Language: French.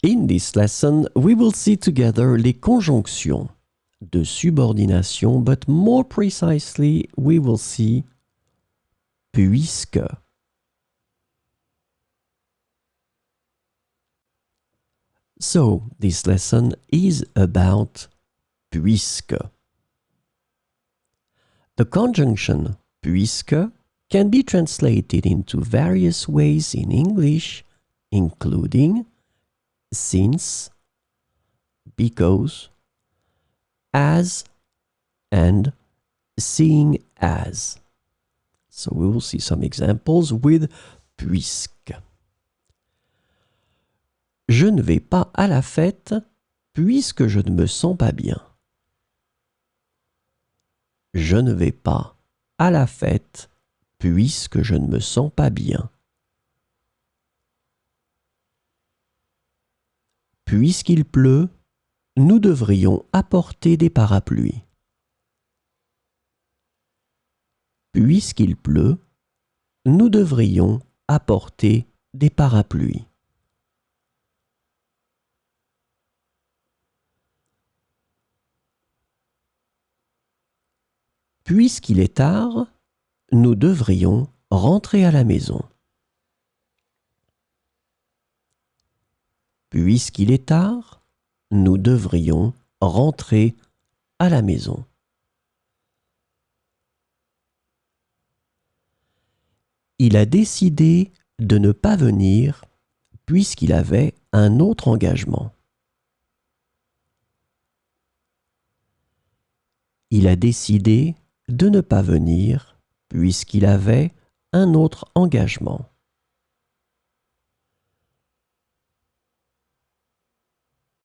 In this lesson, we will see together les conjonctions de subordination, but more precisely, we will see puisque. So, this lesson is about puisque. The conjunction puisque can be translated into various ways in English, including since, because, as, and seeing as. So we will see some examples with puisque. Je ne vais pas à la fête puisque je ne me sens pas bien. Je ne vais pas à la fête puisque je ne me sens pas bien. Puisqu'il pleut, nous devrions apporter des parapluies. Puisqu'il pleut, nous devrions apporter des parapluies. Puisqu'il est tard, nous devrions rentrer à la maison. Puisqu'il est tard, nous devrions rentrer à la maison. Il a décidé de ne pas venir puisqu'il avait un autre engagement. Il a décidé de ne pas venir puisqu'il avait un autre engagement.